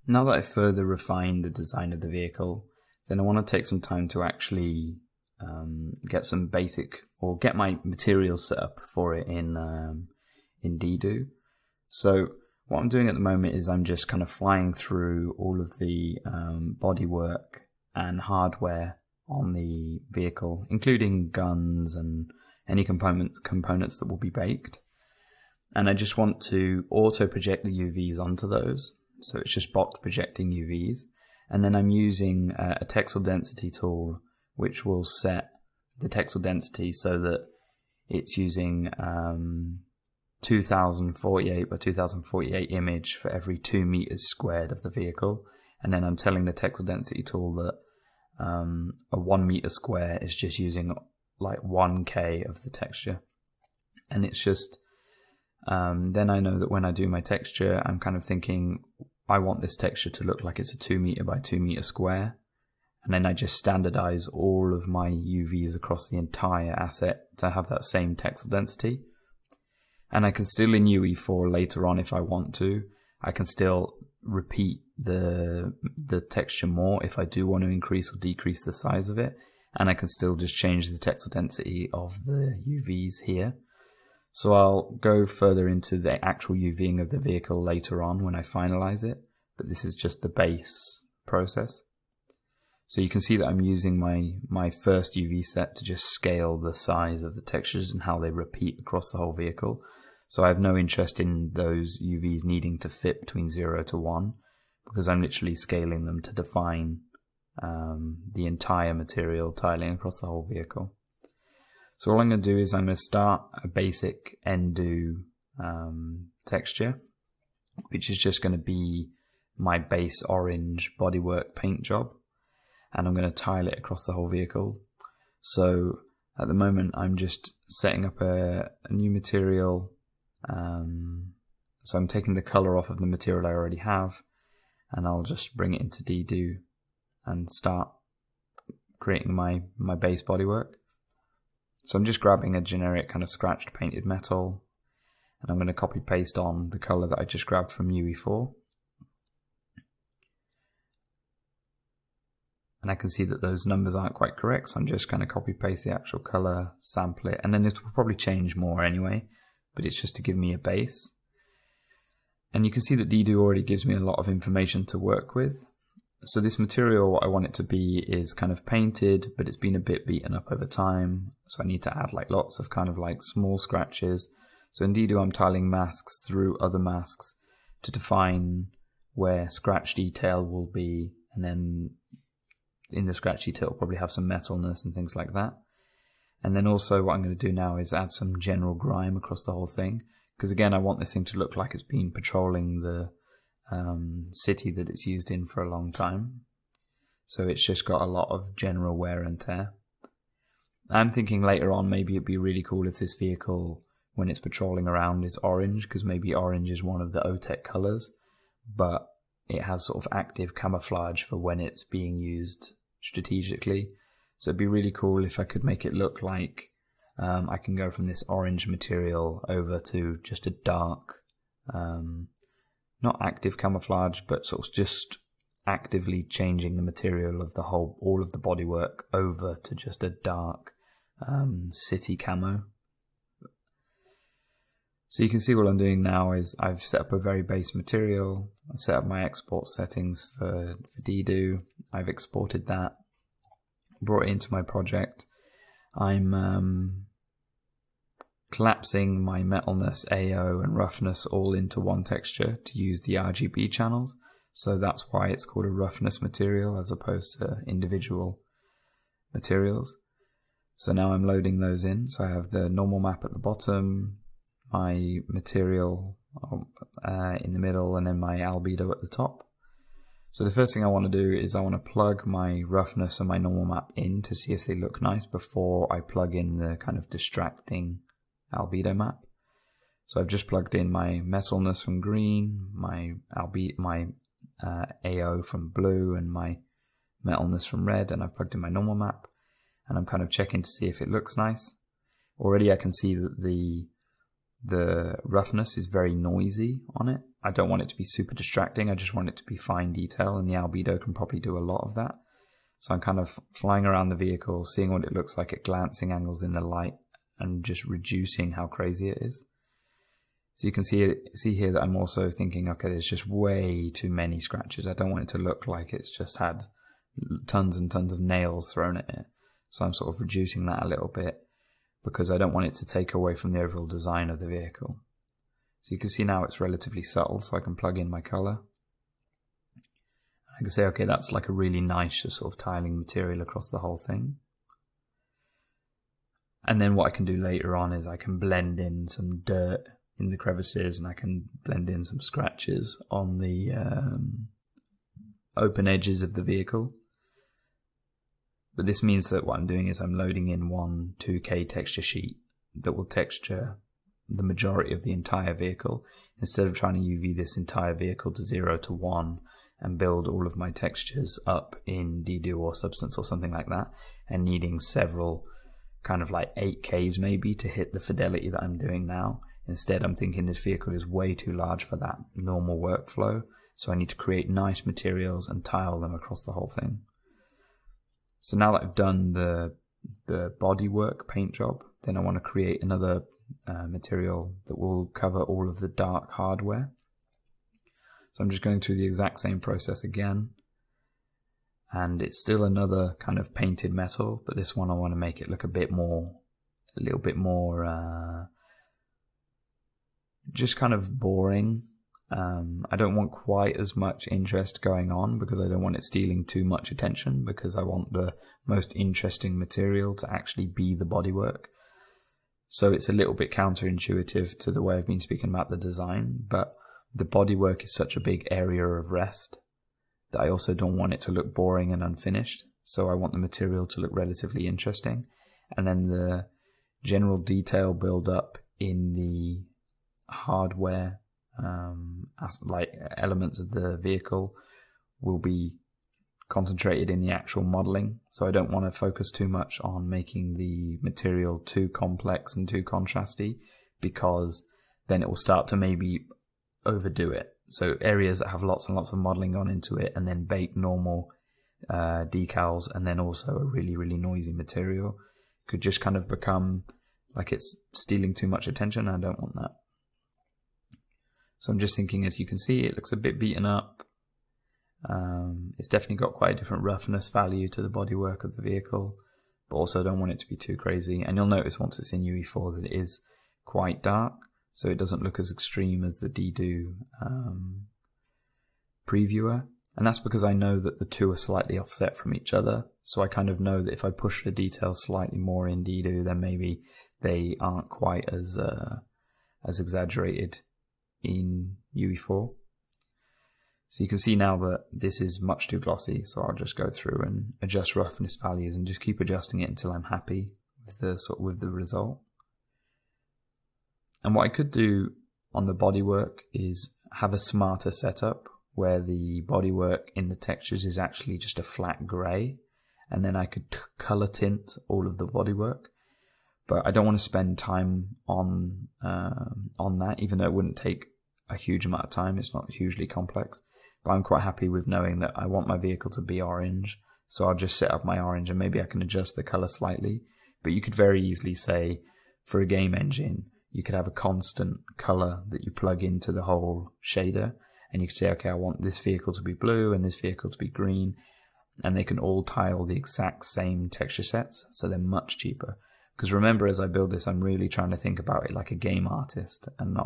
Now that I've further refined the design of the vehicle, then I want to take some time to actually get some basic, or get my materials set up for it in JRO. So what I'm doing at the moment is I'm just kind of flying through all of the bodywork and hardware on the vehicle, including guns and any components that will be baked. And I just want to auto project the UVs onto those. So it's just box projecting UVs. And then I'm using a texel density tool, which will set the texel density so that it's using 2048 by 2048 image for every 2 meters squared of the vehicle. And then I'm telling the texel density tool that a 1 meter square is just using like 1K of the texture. And it's just, then I know that when I do my texture, I'm kind of thinking, I want this texture to look like it's a 2 meter by 2 meter square. And then I just standardize all of my UVs across the entire asset to have that same texel density. And I can still, in UE4 later on, if I want to, I can still repeat the texture more if I do want to increase or decrease the size of it. And I can still just change the texel density of the UVs here. So I'll go further into the actual UVing of the vehicle later on when I finalize it, but this is just the base process. So you can see that I'm using my first UV set to just scale the size of the textures and how they repeat across the whole vehicle. So I have no interest in those UVs needing to fit between 0 to 1, because I'm literally scaling them to define the entire material tiling across the whole vehicle. So all I'm going to do is I'm going to start a basic Endo texture, which is just going to be my base orange bodywork paint job. And I'm going to tile it across the whole vehicle. So at the moment I'm just setting up a new material. So I'm taking the color off of the material I already have, and I'll just bring it into JRO and start creating my base bodywork. So I'm just grabbing a generic kind of scratched painted metal, and I'm going to copy paste on the color that I just grabbed from UE4. And I can see that those numbers aren't quite correct, so I'm just going to copy paste the actual color, sample it, and then it will probably change more anyway, but it's just to give me a base. And you can see that JRO already gives me a lot of information to work with. So this material, what I want it to be is kind of painted, but it's been a bit beaten up over time. So I need to add like lots of kind of like small scratches. So in JRO I'm tiling masks through other masks to define where scratch detail will be, and then in the scratch detail it'll probably have some metalness and things like that. And then also what I'm going to do now is add some general grime across the whole thing, because again I want this thing to look like it's been patrolling the city that it's used in for a long time. So it's just got a lot of general wear and tear. I'm thinking later on maybe it'd be really cool if this vehicle, when it's patrolling around, is orange, because maybe orange is one of the OTEC colors, but it has sort of active camouflage for when it's being used strategically. So it'd be really cool if I could make it look like I can go from this orange material over to just a dark, not active camouflage, but sort of just actively changing the material of the whole, all of the bodywork over to just a dark city camo. So you can see what I'm doing now is I've set up a very base material. I set up my export settings for JRO. I've exported that, brought it into my project. I'm collapsing my metalness, AO, and roughness all into one texture to use the RGB channels. So that's why it's called a roughness material as opposed to individual materials. So now I'm loading those in. So I have the normal map at the bottom, my material in the middle, and then my albedo at the top. So the first thing I want to do is I want to plug my roughness and my normal map in to see if they look nice before I plug in the kind of distracting albedo map. So I've just plugged in my metalness from green, my AO from blue, and my metalness from red, and I've plugged in my normal map, and I'm kind of checking to see if it looks nice. Already I can see that the the roughness is very noisy on it. I don't want it to be super distracting. I just want it to be fine detail, and the albedo can probably do a lot of that. So I'm kind of flying around the vehicle, seeing what it looks like at glancing angles in the light, and just reducing how crazy it is. So you can see here that I'm also thinking, okay, there's just way too many scratches. I don't want it to look like it's just had tons and tons of nails thrown at it. So I'm sort of reducing that a little bit, because I don't want it to take away from the overall design of the vehicle. So you can see now it's relatively subtle, so I can plug in my color. I can say, okay, that's like a really nice sort of tiling material across the whole thing. And then what I can do later on is I can blend in some dirt in the crevices, and I can blend in some scratches on the open edges of the vehicle. But this means that what I'm doing is I'm loading in one 2K texture sheet that will texture the majority of the entire vehicle, instead of trying to UV this entire vehicle to 0 to 1 and build all of my textures up in Dedo or Substance or something like that, and needing several kind of like 8Ks maybe to hit the fidelity that I'm doing now. Instead, I'm thinking this vehicle is way too large for that normal workflow, so I need to create nice materials and tile them across the whole thing. So now that I've done the bodywork paint job, then I want to create another material that will cover all of the dark hardware. So I'm just going through the exact same process again, and it's still another kind of painted metal, but this one I want to make it look a little bit more just kind of boring. I don't want quite as much interest going on, because I don't want it stealing too much attention, because I want the most interesting material to actually be the bodywork. So it's a little bit counterintuitive to the way I've been speaking about the design, but the bodywork is such a big area of rest that I also don't want it to look boring and unfinished. So I want the material to look relatively interesting. And then the general detail build up in the hardware, like elements of the vehicle, will be concentrated in the actual modeling. So I don't want to focus too much on making the material too complex and too contrasty, because then it will start to maybe overdo it. So areas that have lots and lots of modeling gone into it, and then bake normal decals, and then also a really, really noisy material, could just kind of become like it's stealing too much attention. I don't want that. So I'm just thinking, as you can see, it looks a bit beaten up. It's definitely got quite a different roughness value to the bodywork of the vehicle, but also don't want it to be too crazy. And you'll notice once it's in UE4 that it is quite dark, so it doesn't look as extreme as the Dedo previewer. And that's because I know that the two are slightly offset from each other. So I kind of know that if I push the details slightly more in Dedo, then maybe they aren't quite as exaggerated in UE4. So you can see now that this is much too glossy, so I'll just go through and adjust roughness values and just keep adjusting it until I'm happy with the result. And what I could do on the bodywork is have a smarter setup where the bodywork in the textures is actually just a flat grey, and then I could color tint all of the bodywork. But I don't want to spend time on that, even though it wouldn't take a huge amount of time. It's not hugely complex, but I'm quite happy with knowing that I want my vehicle to be orange. So I'll just set up my orange, and maybe I can adjust the color slightly. But you could very easily say, for a game engine, you could have a constant color that you plug into the whole shader, and you could say, okay, I want this vehicle to be blue and this vehicle to be green, and they can all tile the exact same texture sets, so they're much cheaper. Because remember, as I build this, I'm really trying to think about it like a game artist, and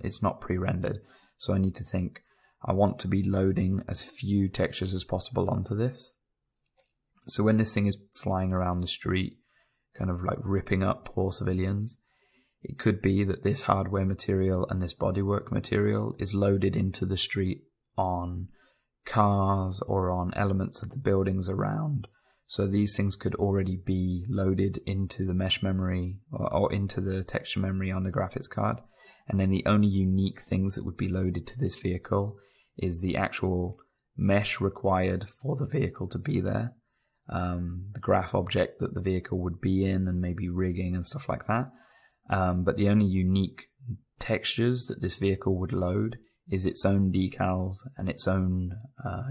it's not pre-rendered. So I need to think, I want to be loading as few textures as possible onto this. So when this thing is flying around the street, kind of like ripping up poor civilians, it could be that this hardware material and this bodywork material is loaded into the street on cars or on elements of the buildings around. So these things could already be loaded into the mesh memory or into the texture memory on the graphics card. And then the only unique things that would be loaded to this vehicle is the actual mesh required for the vehicle to be there. The graph object that the vehicle would be in, and maybe rigging and stuff like that. but the only unique textures that this vehicle would load is its own decals and its own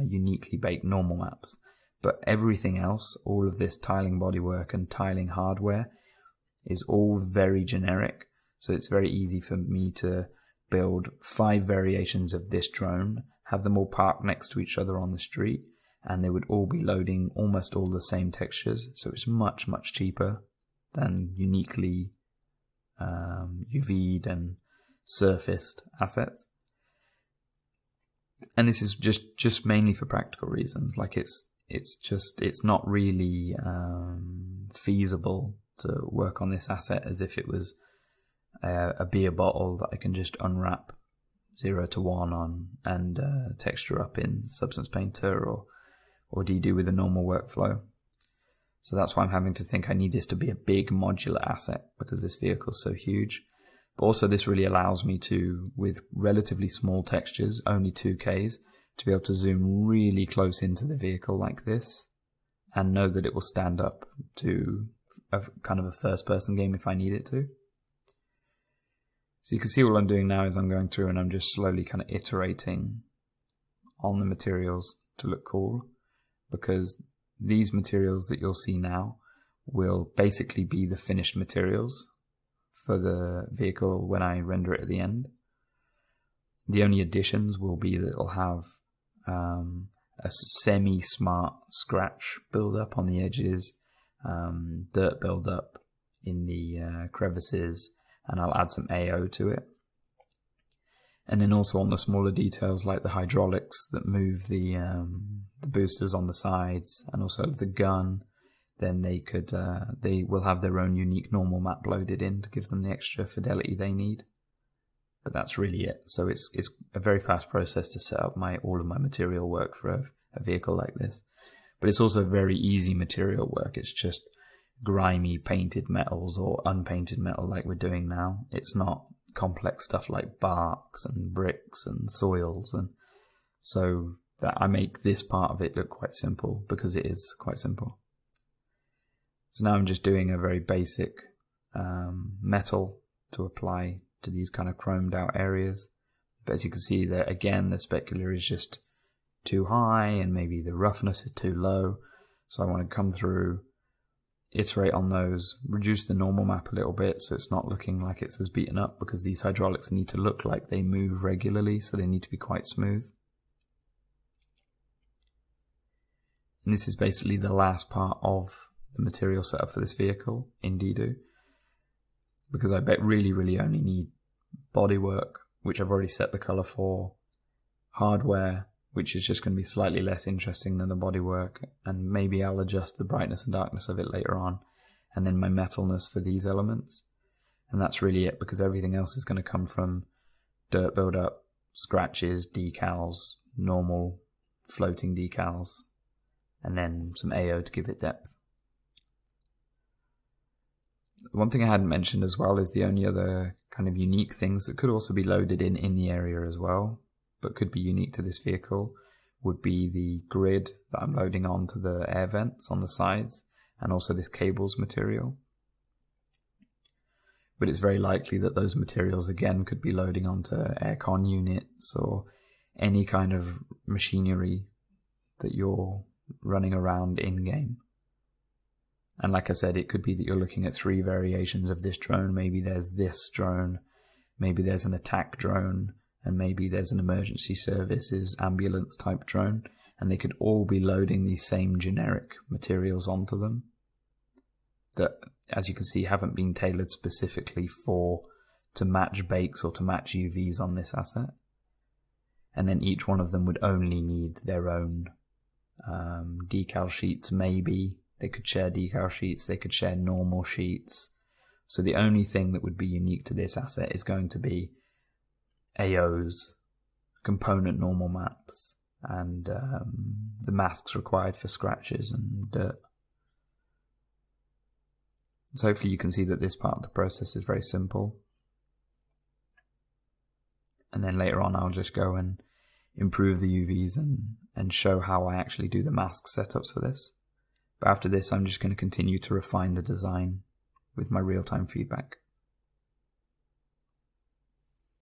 uniquely baked normal maps. But everything else, all of this tiling bodywork and tiling hardware, is all very generic. So it's very easy for me to build 5 variations of this drone, have them all parked next to each other on the street, and they would all be loading almost all the same textures. So it's much, much cheaper than uniquely UV'd and surfaced assets. And this is just mainly for practical reasons. Like it's not really feasible to work on this asset as if it was a beer bottle that I can just unwrap 0 to 1 on and texture up in Substance Painter or do with a normal workflow. So that's why I'm having to think I need this to be a big modular asset, because this vehicle is so huge. But also this really allows me to, with relatively small textures, only 2Ks, to be able to zoom really close into the vehicle like this and know that it will stand up to a kind of a first-person game if I need it to. So you can see all I'm doing now is I'm going through and I'm just slowly kind of iterating on the materials to look cool, because these materials that you'll see now will basically be the finished materials for the vehicle when I render it at the end. The only additions will be that it'll have a semi-smart scratch build-up on the edges, dirt build-up in the crevices, and I'll add some AO to it. And then also on the smaller details like the hydraulics that move the boosters on the sides, and also the gun, then they will have their own unique normal map loaded in to give them the extra fidelity they need. But that's really it. So it's a very fast process to set up all of my material work for a vehicle like this. But it's also very easy material work. It's just grimy painted metals or unpainted metal like we're doing now. It's not complex stuff like barks and bricks and soils, and so that I make this part of it look quite simple, because it is quite simple. So now I'm just doing a very basic metal to apply to these kind of chromed out areas. But as you can see there, again, the specular is just too high and maybe the roughness is too low. So I want to come through, iterate on those, reduce the normal map a little bit so it's not looking like it's as beaten up, because these hydraulics need to look like they move regularly, so they need to be quite smooth. And this is basically the last part of the material setup for this vehicle in Dido, because I really only need bodywork, which I've already set the color for, hardware, which is just going to be slightly less interesting than the bodywork, and maybe I'll adjust the brightness and darkness of it later on, and then my metalness for these elements. And that's really it, because everything else is going to come from dirt build-up, scratches, decals, normal floating decals, and then some AO to give it depth. One thing I hadn't mentioned as well is the only other kind of unique things that could also be loaded in the area as well, but could be unique to this vehicle, would be the grid that I'm loading onto the air vents on the sides, and also this cables material. But it's very likely that those materials again could be loading onto aircon units or any kind of machinery that you're running around in-game. And like I said, it could be that you're looking at 3 variations of this drone. Maybe there's this drone, maybe there's an attack drone, and maybe there's an emergency services ambulance type drone, and they could all be loading these same generic materials onto them that, as you can see, haven't been tailored specifically to match bakes or to match UVs on this asset. And then each one of them would only need their own decal sheets. Maybe they could share decal sheets, they could share normal sheets. So the only thing that would be unique to this asset is going to be AOs, component normal maps, and the masks required for scratches and dirt. So hopefully you can see that this part of the process is very simple. And then later on I'll just go and improve the UVs and show how I actually do the mask setups for this. But after this I'm just going to continue to refine the design with my real-time feedback.